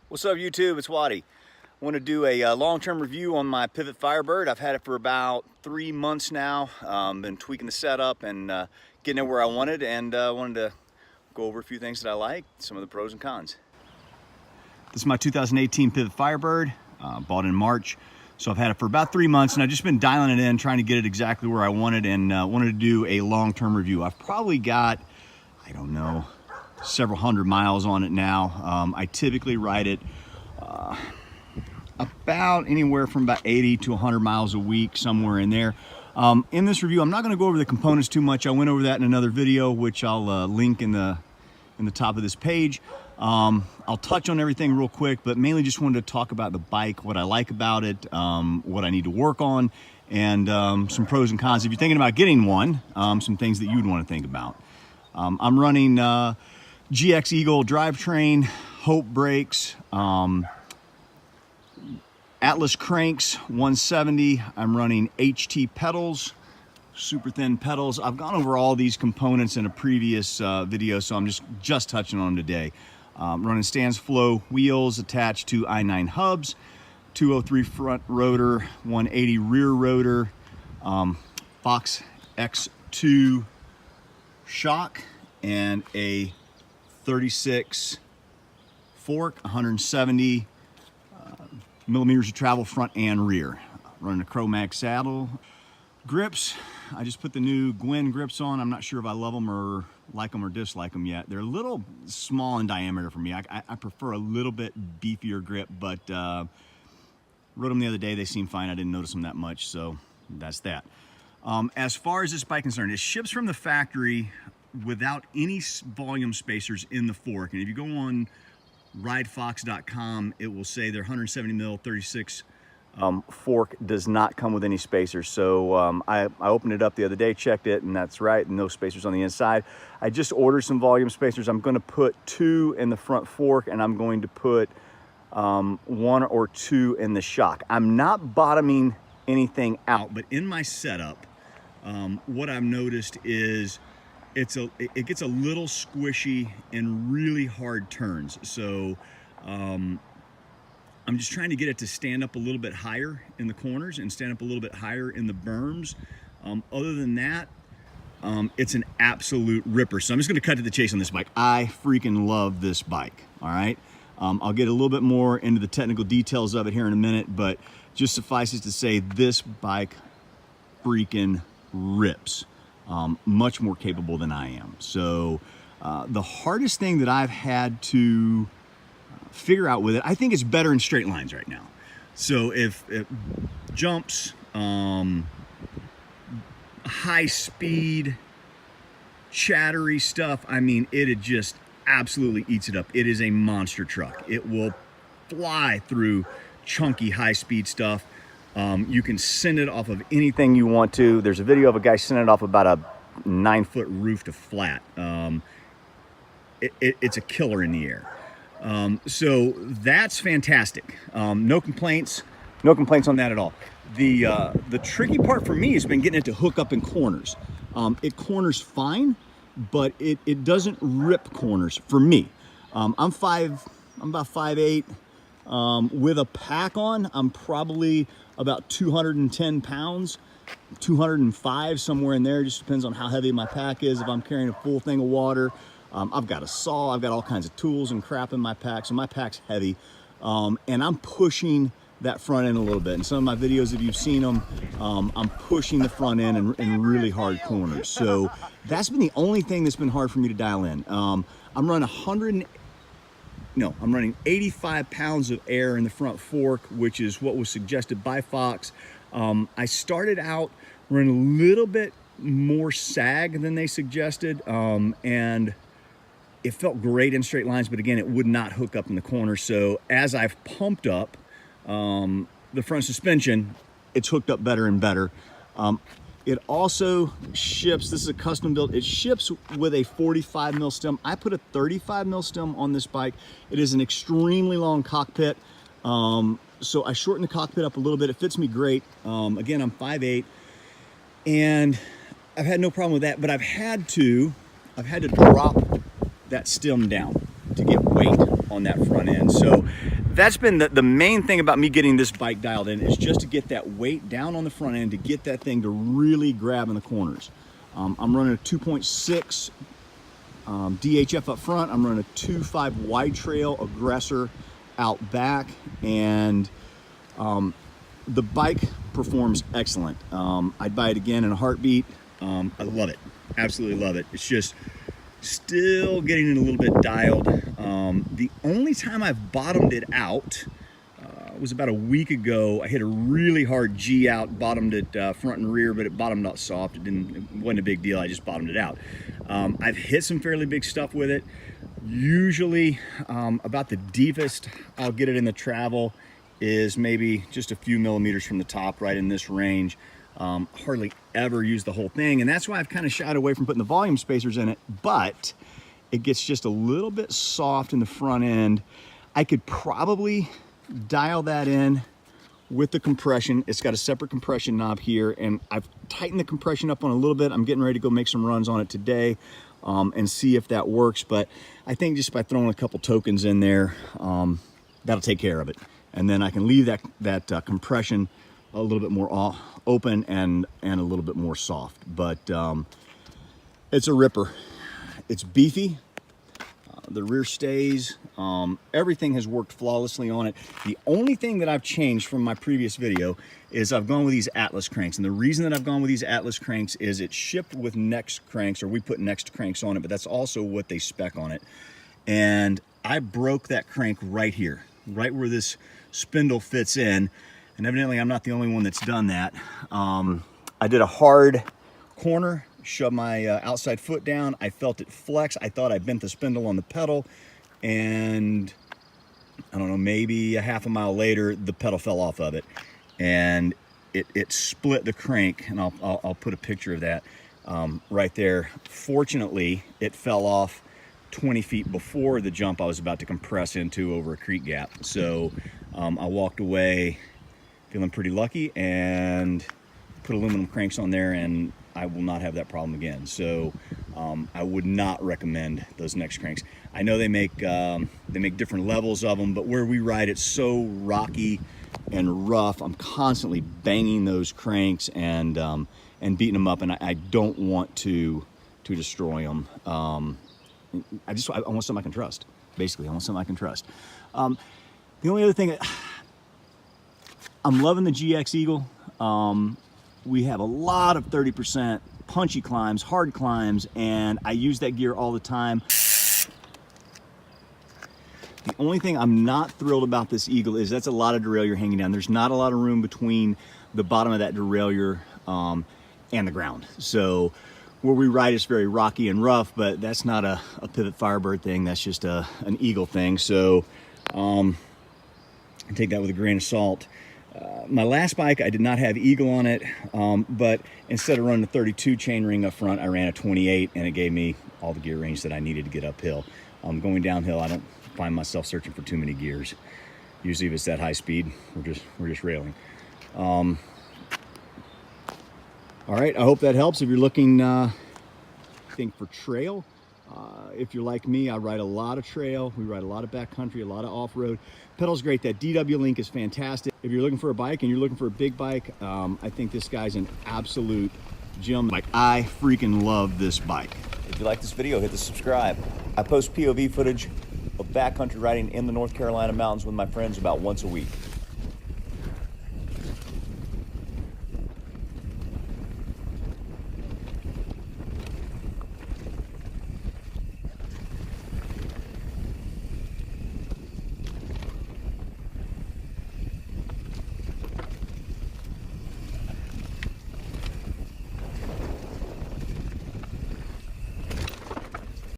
What's up YouTube, it's Waddy. I want to do a long-term review on my Pivot Firebird. I've had it for about 3 months now. Been tweaking the setup and getting it where I wanted, and wanted to go over a few things that I like, some of the pros and cons. This is my 2018 Pivot Firebird, bought in March. So I've had it for about 3 months, and I've just been dialing it in, trying to get it exactly where I wanted, and wanted to do a long-term review. I've probably got, I don't know, several hundred miles on it now. I typically ride it about anywhere from about 80 to 100 miles a week, somewhere in there. In this review, I'm not going to go over the components too much. I went over that in another video, which I'll link in the top of this page. I'll touch on everything real quick, but mainly just wanted to talk about the bike, what I like about it, what I need to work on, and some pros and cons. If you're thinking about getting one, some things that you'd want to think about. I'm running GX Eagle drivetrain, Hope brakes, Atlas cranks 170. I'm running HT pedals, super thin pedals. I've gone over all these components in a previous video, so I'm just touching on them today. Running Stans Flow wheels attached to i9 hubs, 203 front rotor, 180 rear rotor, Fox X2 shock, and a 36 fork, 170 millimeters of travel front and rear. Running a Chromax saddle. Grips, I just put the new Gwin grips on. I'm not sure if I love them or like them or dislike them yet. They're a little small in diameter for me. I prefer a little bit beefier grip, but rode them the other day. They seem fine. I didn't notice them that much, so that's that. As far as this bike is concerned, it ships from the factory without any volume spacers in the fork. And if you go on ridefox.com, it will say their 170 mil 36 fork does not come with any spacers. So I opened it up the other day, checked it, and that's right, no spacers on the inside. I just ordered some volume spacers. I'm going to put 2 in the front fork, and I'm going to put 1 or 2 in the shock. I'm not bottoming anything out, but in my setup, what I've noticed is it gets a little squishy in really hard turns. So I'm just trying to get it to stand up a little bit higher in the corners and stand up a little bit higher in the berms. Other than that, it's an absolute ripper. So I'm just going to cut to the chase on this bike. I freaking love this bike. All right. I'll get a little bit more into the technical details of it here in a minute, but just suffices to say this bike freaking rips. Much more capable than I am. So the hardest thing that I've had to figure out with it, I think it's better in straight lines right now. So if it jumps, high speed, chattery stuff, I mean, it just absolutely eats it up. It is a monster truck. It will fly through chunky high speed stuff. You can send it off of anything you want to. There's a video of a guy sending it off about a 9-foot roof to flat. It's a killer in the air. So that's fantastic. No complaints on that at all. The tricky part for me has been getting it to hook up in corners. It corners fine, but it doesn't rip corners for me. I'm about 5'8". With a pack on, I'm probably about 210 pounds, 205, somewhere in there. Just depends on how heavy my pack is. If I'm carrying a full thing of water, I've got a saw, I've got all kinds of tools and crap in my pack, so my pack's heavy. And I'm pushing that front end a little bit. In some of my videos, if you've seen them, I'm pushing the front end in really hard corners. So that's been the only thing that's been hard for me to dial in. I'm running 85 pounds of air in the front fork, which is what was suggested by Fox. I started out running a little bit more sag than they suggested, and it felt great in straight lines, but again, it would not hook up in the corner. So as I've pumped up the front suspension, it's hooked up better and better. It also ships, this is a custom built, it ships with a 45 mil stem. I put a 35 mil stem on this bike. It is an extremely long cockpit. So I shortened the cockpit up a little bit. It fits me great. Again, I'm 5'8", and I've had no problem with that, but I've had to drop that stem down to get weight on that front end. So that's been the main thing about me getting this bike dialed in, is just to get that weight down on the front end, to get that thing to really grab in the corners. I'm running a 2.6 DHF up front. I'm running a 2.5 wide trail aggressor out back, and the bike performs excellent. I'd buy it again in a heartbeat. I love it, absolutely love it. It's just still getting it a little bit dialed. The only time I've bottomed it out was about a week ago. I hit a really hard G out, bottomed it front and rear, but it bottomed out soft. It wasn't a big deal, I just bottomed it out. I've hit some fairly big stuff with it. Usually about the deepest I'll get it in the travel is maybe just a few millimeters from the top, right in this range. Hardly ever use the whole thing, and that's why I've kind of shied away from putting the volume spacers in it, but it gets just a little bit soft in the front end. I could probably dial that in with the compression. It's got a separate compression knob here, and I've tightened the compression up on a little bit. I'm getting ready to go make some runs on it today and see if that works, but I think just by throwing a couple tokens in there, that'll take care of it. And then I can leave that compression a little bit more open and a little bit more soft. But it's a ripper. It's beefy. The rear stays. Everything has worked flawlessly on it. The only thing that I've changed from my previous video is I've gone with these Atlas cranks. And the reason that I've gone with these Atlas cranks is it's shipped with Next cranks, or we put Next cranks on it, but that's also what they spec on it. And I broke that crank right here, right where this spindle fits in. And evidently I'm not the only one that's done that. I did a hard corner, shoved my outside foot down. I felt it flex. I thought I bent the spindle on the pedal, and I don't know, maybe a half a mile later, the pedal fell off of it, and it split the crank. And I'll put a picture of that right there. Fortunately, it fell off 20 feet before the jump I was about to compress into over a creek gap. So I walked away feeling pretty lucky and put aluminum cranks on there, and I will not have that problem again. So I would not recommend those Next cranks. I know they make different levels of them, but where we ride, it's so rocky and rough. I'm constantly banging those cranks and beating them up, and I don't want to destroy them. I want something I can trust. Basically, I want something I can trust. The only other thing, I'm loving the GX Eagle. We have a lot of 30% punchy climbs, hard climbs, and I use that gear all the time. The only thing I'm not thrilled about this Eagle is that's a lot of derailleur hanging down. There's not a lot of room between the bottom of that derailleur and the ground. So where we ride is very rocky and rough, but that's not a Pivot Firebird thing. That's just an Eagle thing. So take that with a grain of salt. My last bike, I did not have Eagle on it, but instead of running a 32 chainring up front, I ran a 28, and it gave me all the gear range that I needed to get uphill. Going downhill, I don't find myself searching for too many gears. Usually if it's that high speed, we're just railing. All right, I hope that helps. If you're looking, for trail, if you're like me, I ride a lot of trail. We ride a lot of backcountry, a lot of off-road. Pedal's great. That DW Link is fantastic. If you're looking for a bike and you're looking for a big bike, I think this guy's an absolute gem. Like, I freaking love this bike. If you like this video, hit the subscribe. I post POV footage of backcountry riding in the North Carolina mountains with my friends about once a week.